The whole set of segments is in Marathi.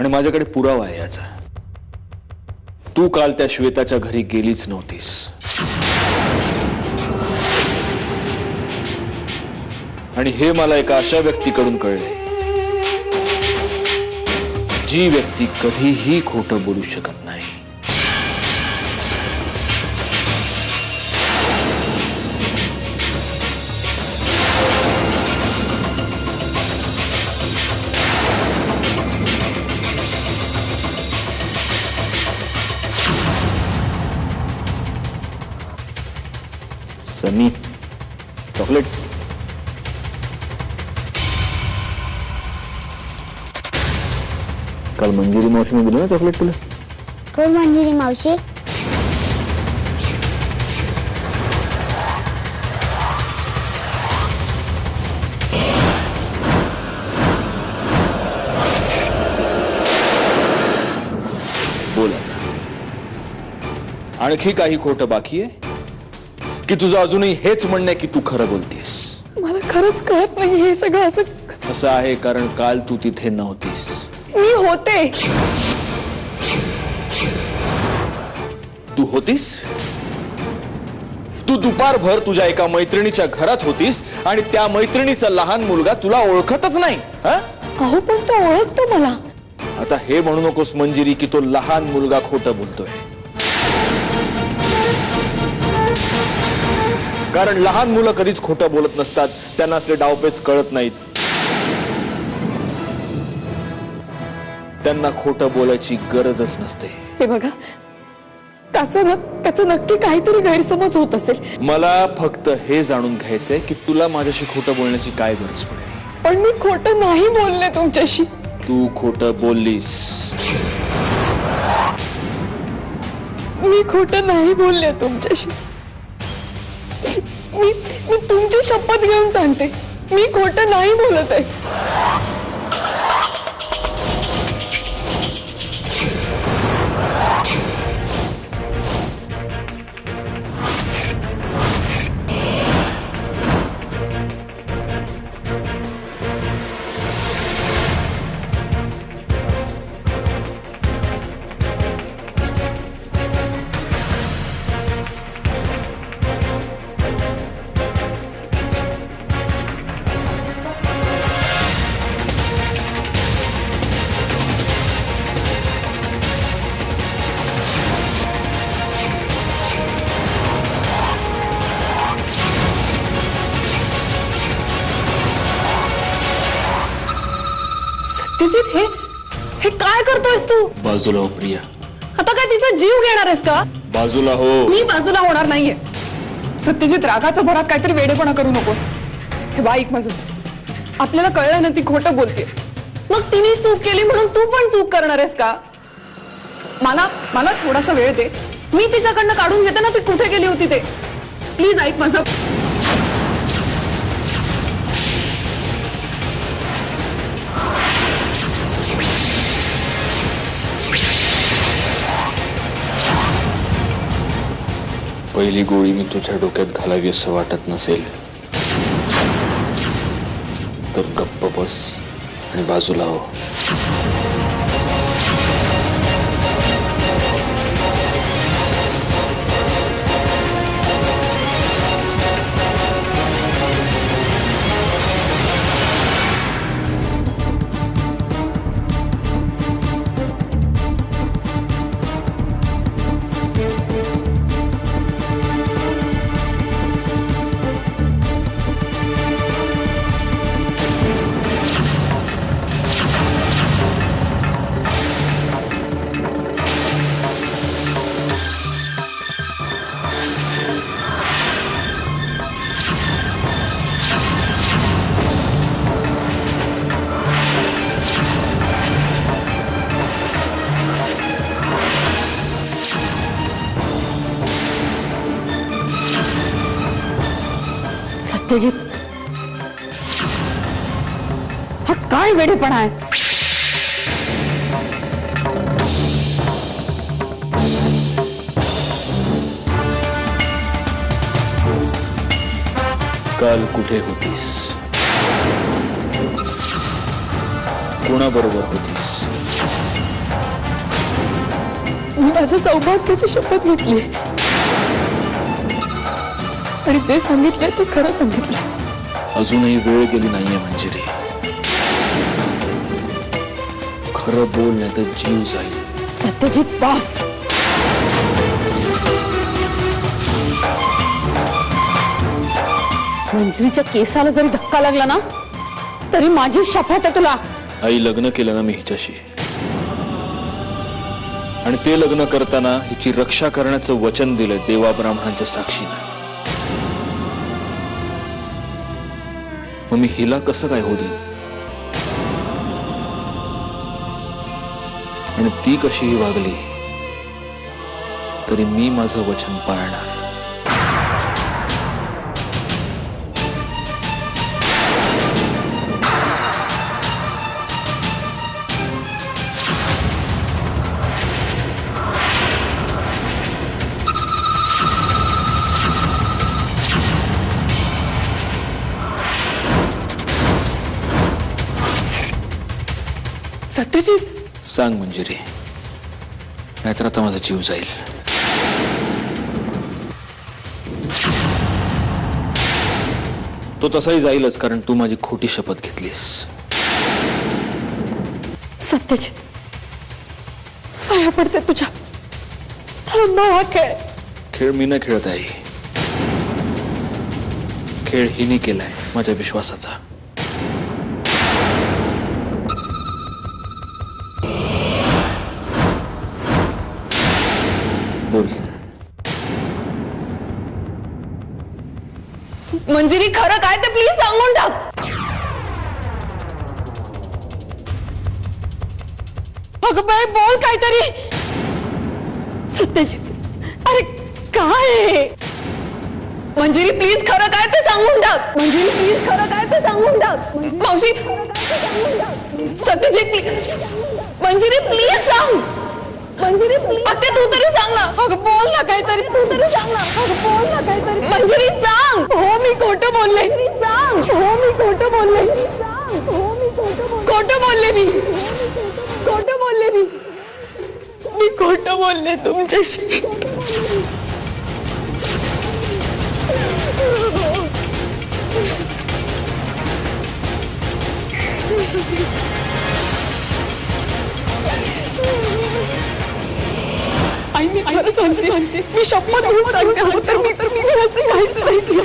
आणि माझ्याकडे पुरावा आहे याचा। तू काल त्या श्वेताच्या घरी गेलीच नव्हतीस। आणि हे मला एका अशा व्यक्तीकडून कळले जी व्यक्ती कधीही खोटं बोलू शकत नाही। सनी, चॉकलेट। काल मंजिरी मावशीने दिलं ना चॉकलेट तुला? कोण मंजिरी मावशी? बोल आता, आणखी काही खोटं बाकी आहे की तुझं अजूनही हेच म्हणणं आहे की तू खरं बोलतेस? मला खरंच कळत नाही हे सगळं असं आहे कारण काल तू तिथे नव्हतीस। मी होते। तू होतीस? तू दुपारभर तुझ्या एका मैत्रिणीच्या घरात होतीस आणि त्या मैत्रिणीचा लहान मुलगा तुला ओळखतच नाही। अहो पण तो ओळखतो मला। आता हे म्हणू नकोस मंजिरी की तो लहान मुलगा खोटं बोलतोय, कारण लहान मुलं कधीच खोटं बोलत नसतात, त्यांना असले डावपेच कळत नाहीत। त्यांना खोटं बोलायची गरजच नसते। हे बघा, त्याचं नक्की काहीतरी गैरसमज होत असेल। मला फक्त हे जाणून घ्यायचंय की तुला माझ्याशी खोटं बोलण्याची काय गरज पडली। पण मी खोटं नाही बोलले तुमच्याशी। तू खोटं बोललीस। मी खोटं नाही बोलले तुमच्याशी। मी तुमची शपथ घेऊन सांगते, मी खोटं नाही बोलत आहे। सत्यजित, हे काय करतोयस तू? बाजूला हो प्रिया। आता काय तिचा जीव घेणार आहेस का? बाजूला हो। मी बाजूला होणार नाहीये। सत्यजित, रागाच्या भरात काहीतरी वेडेपणा करू नकोस। हे बा, ऐक माझं, आपल्याला कळलं ना ती खोटं बोलते, मग तिने चूक केली म्हणून तू पण चूक करणार आहेस का? मला थोडासा वेळ दे, मी तिच्याकडनं काढून घेते ना ती कुठे गेली होती ते। प्लीज ऐक माझं। पहिली गोळी मी तुझ्या डोक्यात घालावी असं वाटत नसेल तर गप्प बस आणि बाजूला हो। सत्यजित, हा काय वेडेपणा आहे? काल कुठे होतीस? कोणाबरोबर होतीस? मी माझ्या सौभाग्याची शपथ घेतली आणि जे सांगितले ते खरं सांगितलं. अजूनही वेळ गेली नाहीये मंजिरी. खरं बोल नाही तर जीव जाईल. सत्यजित बॉस, मंजिरीच्या केसाला जरी धक्का लागला ना तरी माझी शपथ आहे तुला. आई, लग्न केलं ना मी हिच्याशी, आणि ते लग्न करताना हिची रक्षा करण्याचं वचन दिलंय देवा ब्राह्मणांच्या साक्षीनं. मग मी हिला कसं काय होऊ देईन? आणि ती कशीही वागली तरी मी माझं वचन पाळणार. सत्यजित, सांग मंजिरी, नाहीतर आता माझा जीव जाईल. तो तसाही जाईलच, कारण तू माझी खोटी शपथ घेतलीस. सत्यजित, पाया पडते तुझ्या. थांबा हा खेळ. खेळ मी नाही खेळत आहे, खेळ हिने केलाय माझ्या विश्वासाचा. बोल. मंजिरी, खरं काय ते प्लीज सांगून टाक. अगं बाई, बोल काहीतरी. सत्यजित, अरे काय? मंजिरी प्लीज, खरं काय ते सांगून टाक. मंजिरी प्लीज, खरं काय ते सांगून टाक. मावशी, सत्यजित प्लीज. मंजिरी प्लीज सांग. मंजिरी प्लीज. आता तू तरी सांग ना. अगं बोल ना काहीतरी. तू तरी सांग ना. अगं बोल ना काहीतरी. मंजिरी सांग. हो मी खोटं बोलले. सांग. हो मी खोटं बोलले. सांग. हो मी खोटं बोलले. मी खोटं बोलले. मी खोटं बोलले तुमच्याशी. आई, मी खरं सांगते. मी शपथ घेऊन सांगते. तर मी असं काहीच नाही केलं.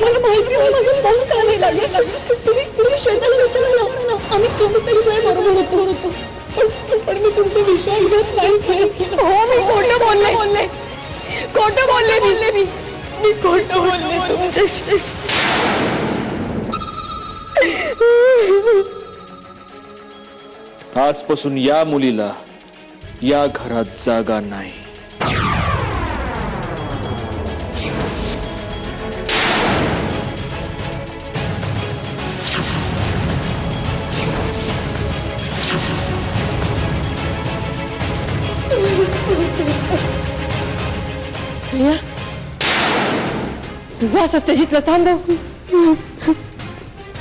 मला माहिती नाही माझं मन का नाही लागलं. तुम्ही श्वेताला विचारा ना. आम्ही कोणीतरी वेळ बरोबर होतो. पण मी तुमचा विश्वासघात नाही केला. हो मी खोटं बोलले. खोटं बोलले. मी खोटं बोलले तुमच्याशी. आजपासून या मुलीला या घरात जागा नाही. जा सत्यजितला थांबव.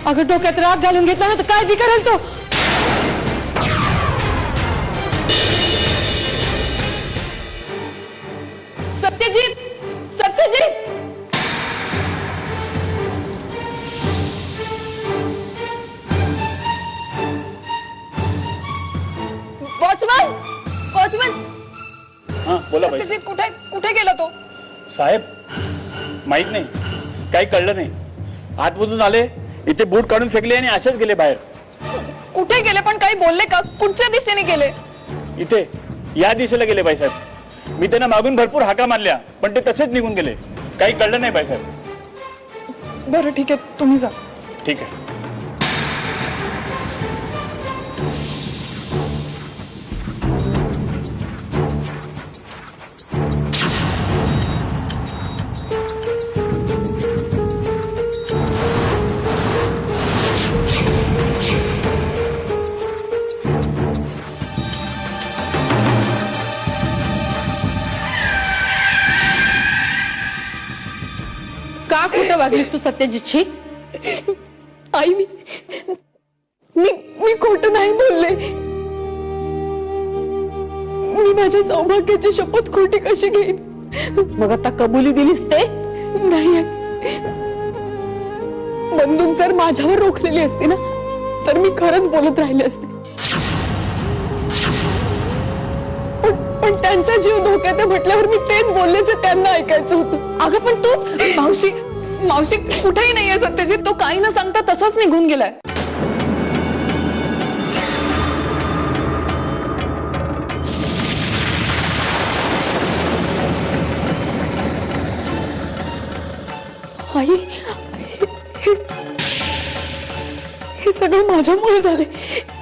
अगं डोक्यात राग घालून घेतला ना तर काय बी करेल तो. सत्यजित, वॉचमन. हाँ बोला भाई. सत्यजित कुठे गेला तो? साहेब माहित नाही, काही कळलं नाही. आतमधून आले, इथे बूट काढून फेकले आणि असेच गेले बाहेर. कुठे गेले पण काही बोलले का? कुठच्या दिशेने गेले? इथे या दिशेला गेले बाईसाहेब. मी त्यांना मागून भरपूर हाका मारल्या पण ते तसेच निघून गेले. काही कळलं नाही बाईसाहेब. बरं ठीक आहे, तुम्ही जा. ठीक आहे. का खोटं वागलीस तू सत्यजितशी? आई, मी खोटं नाही बोलले. मी माझ्या सौभाग्याची शपथ खोटी कशी घेईन? मग आता कबुली दिलीस ते? नाही, बंदूक जर माझ्यावर रोखलेली असती ना तर मी खरंच बोलत राहिले असते. पण त्यांचा जीव धोक्यात आहे म्हटल्यावर मी तेच बोलले जे त्यांना ऐकायचं होतं. अगं पण तू मावशी मावशी कुठेही नाहीये सत्यजित. तो काही न सांगता तसाच निघून गेलाय. आई, हे सगळं माझ्यामुळे झाले.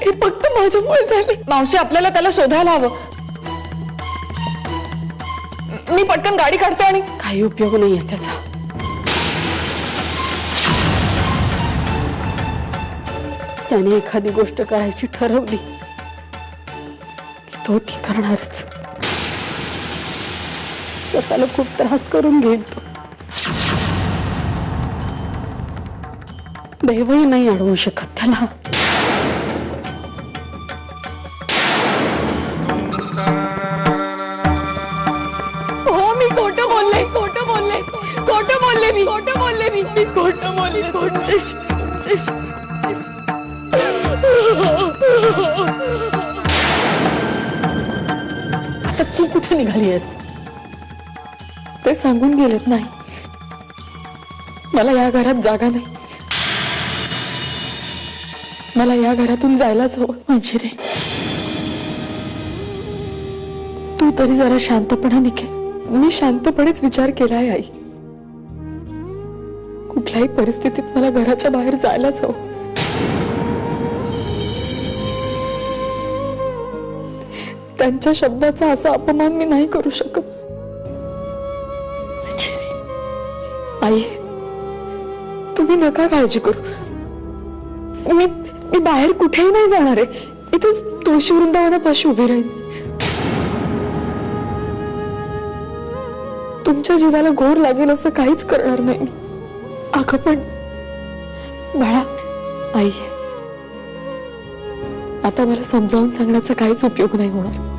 हे फक्त माझ्यामुळे झाले. मावशी आपल्याला त्याला शोधायला हवं. मी पटकन गाडी काढते आणि काही उपयोग नाहीये त्याचा. त्याने एखादी गोष्ट करायची ठरवली की तो ती करणारच. स्वतःला खूप त्रास करून घेईल तो. देवही नाही अडवू शकत त्याला. हो, मी खोटं बोलले, खोटं बोलले, खोटं बोलले, मी खोटं बोलले, मी खोटं बोलले, आता तू कुठे निघाली आहेस? ते सांगून गेलेत. नाही, मला या घरात जागा नाही. मला या घरातून जायलाच हवं. मंजिरी, तू तरी जरा शांतपणाने घे. मी शांतपणेच विचार केलाय आई. कुठल्याही परिस्थितीत मला घराच्या बाहेर जायलाच हवं. त्यांच्या शब्दाचा असा अपमान मी नाही करू शकत. आई, तुम्ही नका काळजी करू. मी बाहेर कुठेही नाही जाणार आहे. इथेच तुळशी वृंदावनापाशी उभी राहीन. तुमच्या जीवाला घोर लागेल असं काहीच करणार नाही. अगं पण बाळा, आई, आता मला समजावून सांगण्याचा काहीच उपयोग नाही होणार.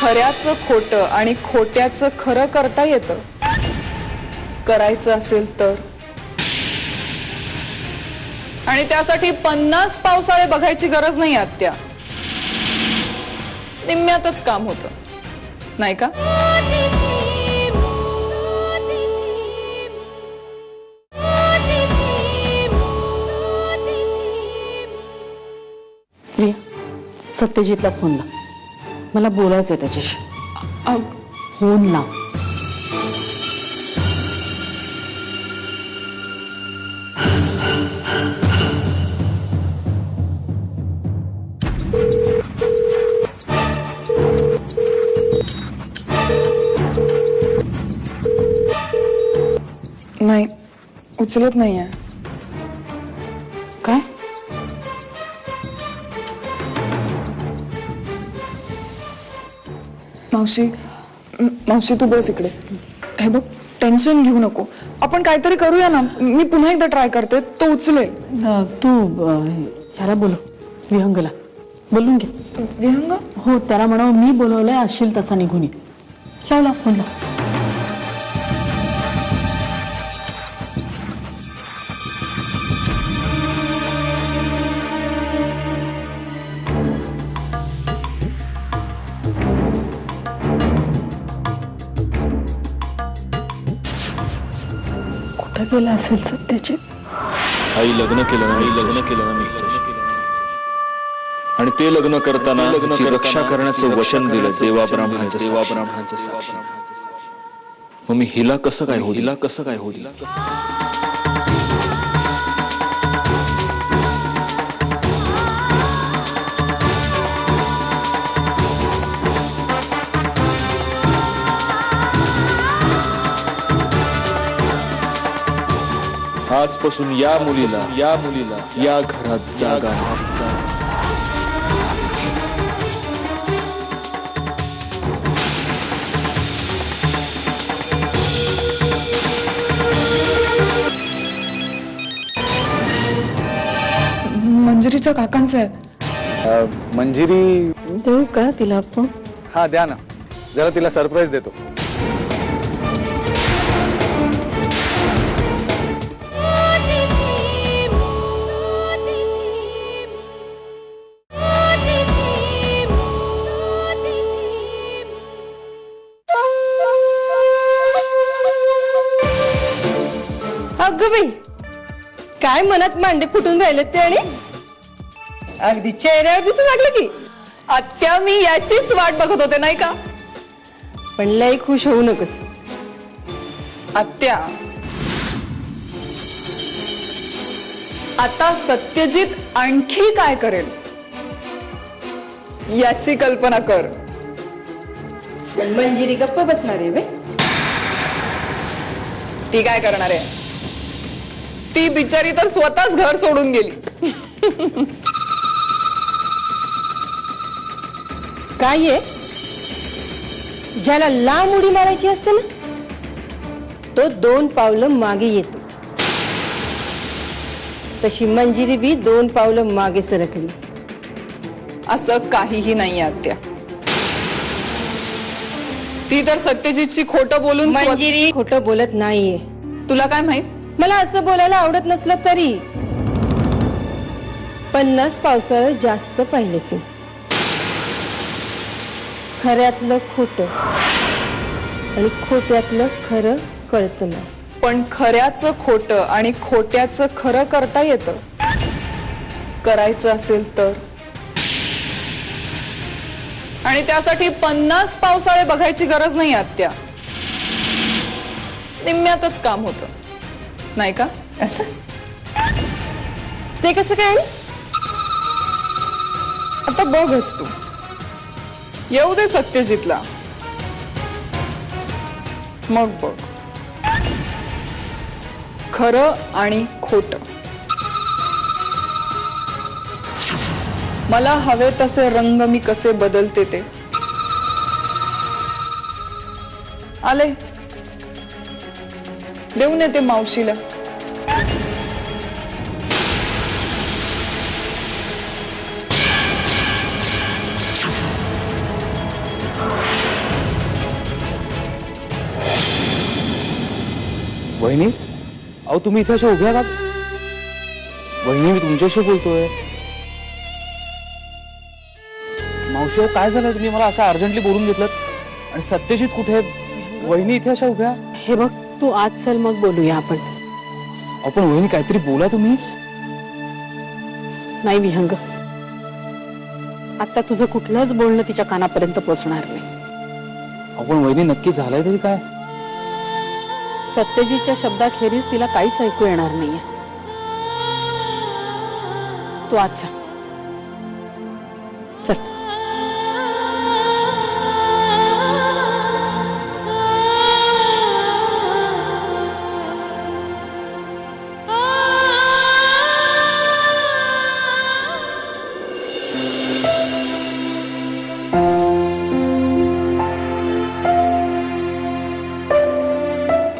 खऱ्याचं खोटं आणि खोट्याचं खरं करता येतं. करायचं असेल तर. आणि त्यासाठी 50 पावसाळे बघायची गरज नाही आत्या. निम्म्यातच काम होतं, नाही का? प्रिया, सत्यजितला फोन लाव. मला बोलायचंय त्याच्याशी. फोन लाव. नाही, उचलत नाहीये. काय? मावशी तू बस इकडे. हे बघ, टेन्शन घेऊ नको. आपण काहीतरी करूया ना. मी पुन्हा एकदा ट्राय करते. तो उचले. तू ह्याला बोलव, विहंगला बोलून घे. विहंग? हो, त्याला म्हणावं मी बोलवलंय, असशील तसा निघून ये. लाव फोन लाव. कुठं गेला असेल सत्यजित? आई, लग्न केलं ना मी. आणि ते लग्न करताना तिची रक्षा करण्याचं वचन दिलं देवा ब्राह्मणाच्या साक्षी. मग मी हिला कसं काय होईल? आजपासून या मुलीला या घरात जागा नाही. मंजिरीच्या काकांचं आहे. मंजिरी देऊ का तिला आपण? हा द्या ना, जरा तिला सरप्राईज देतो. अगं बाई, काय मनात मांडे फुटून राहिले ते आणि अगदी चेहऱ्यावर दिसू लागलं की. आत्या मी याचीच वाट बघत होते नाही का? पण लय खुश होऊ नकोस. आत्या, आता सत्यजित आणखी काय करेल याची कल्पना कर. पण मंजिरी गप्प बसणार आहे बे. ती काय करणार आहे? ती बिचारी तर स्वतःच घर सोडून गेली. काय आहे, ज्याला लांब उडी मारायची असते ना तो 2 पावलं मागे येतो. तशी मंजिरी बी 2 पावलं मागे सरकली. असं काहीही नाही आत्या. ती तर सत्यजितची खोटं बोलून मंजिरी खोटं बोलत नाहीये. तुला काय माहित? मला असं बोलायला आवडत नसलं तरी 50 पावसाळं जास्त पाहिले की खऱ्यातलं खोटं आणि खोट्यातलं खरं कळतं नाही. पण खऱ्याचं खोटं आणि खोट्याचं खरं करता येतं, करायचं असेल तर. आणि त्यासाठी 50 पावसाळे बघायची गरज नाही आत्या. निम्म्यातच काम होतं नाही का? असं ते कसं काय? आता बघच तू, येऊ दे सत्यजितला, मग बघ खरं आणि खोटं. मला हवे तसे रंग मी कसे बदलते ते. आले, देऊन येते मावशीला. वहिनी, अहो तुम्ही इथे अशा उभ्या का? वहिनी, मी तुमच्याशी बोलतोय. मावशी, अहो काय झालं? तुम्ही मला असं अर्जंटली बोलून घेतलं. आणि सत्यजित कुठे? वहिनी इथे अशा उभ्या. हे बघ, तू आज चल, मग बोलूया आपण. आपण वहिनी काहीतरी बोला तुम्ही. नाही विहंग, आता तुझं कुठलंच बोलणं तिच्या कानापर्यंत पोहोचणार नाही. आपण वहिनी नक्की झालंय तरी काय? सत्यजीतच्या शब्दाखेरीज तिला काहीच ऐकू येणार नाहीये. तू आज चल.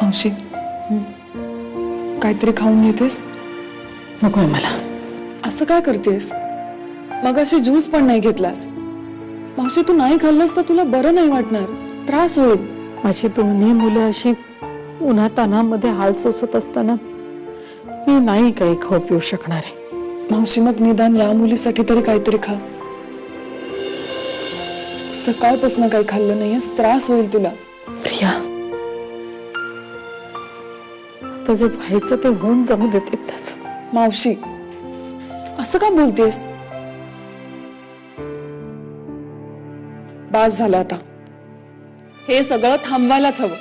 मावशी, काहीतरी खाऊन घेतेस? नकोय मला. असं काय करतेस? मग अशी ज्यूस पण नाही घेतलास. मावशी, तू नाही खाल्लंस तर तुला बरं नाही वाटणार, त्रास होईल. माझी दोन्ही मुलं अशी उन्हातान्हामध्ये हाल सोसत असताना मी नाही काही खाऊ पिऊ शकणार आहे. मावशी, मग निदान या मुलीसाठी तरी काहीतरी खा. सकाळपासून काही खाल्लं नाहीयेस, त्रास होईल तुला. प्रिया, आता जे व्हायचं ते होऊन जाऊ देते त्याच. मावशी, असं का बोलतेस? बास झालं आता. हे सगळं थांबवायलाच हवं.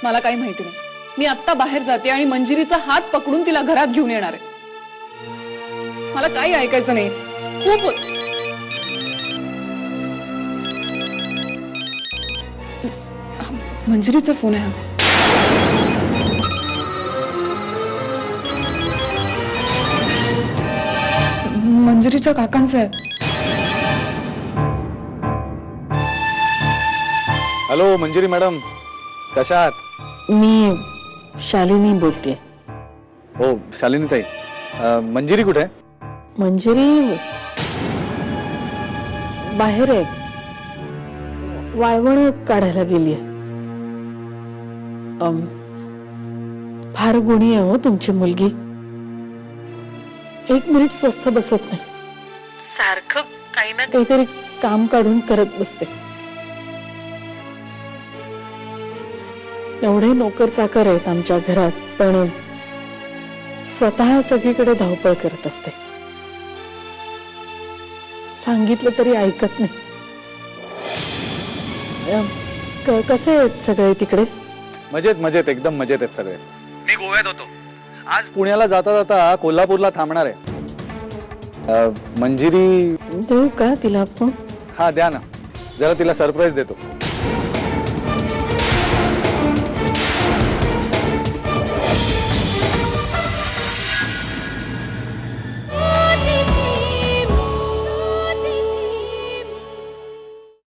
मला काही माहिती नाही. मी आत्ता बाहेर जाते आणि मंजिरीचा हात पकडून तिला घरात घेऊन येणार आहे. मला काही ऐकायचं नाही. खूप होत. मंजिरीचा फोन आहे हा. मंजिरीच्या काकांचा आहे. हॅलो मंजिरी मॅडम, कशा आहात? मी शालिनी बोलते. हो शालिनी ताई, मंजिरी कुठे आहे? मंजिरी बाहेर आहे, वाळवण काढायला गेली. फार गुणी आहे हो तुमची मुलगी. एक मिनिट स्वस्थ बसत नाही. सारखं काही ना काहीतरी काम काढून करत बसते. एवढे नोकर चाकर आहेत आमच्या घरात, पण स्वतः सगळीकडे धावपळ करत असते. सांगितलं तरी ऐकत नाही. कसे आहेत सगळे तिकडे? मजेत मजेत, एकदम मजेत आहेत सगळे. मी गोव्यात होतो. आज पुण्याला जाता जाता कोल्हापूरला थांबणार आहे. मंजिरी देऊ का तिला फोन? हा द्या ना, जरा तिला सरप्राईज देतो.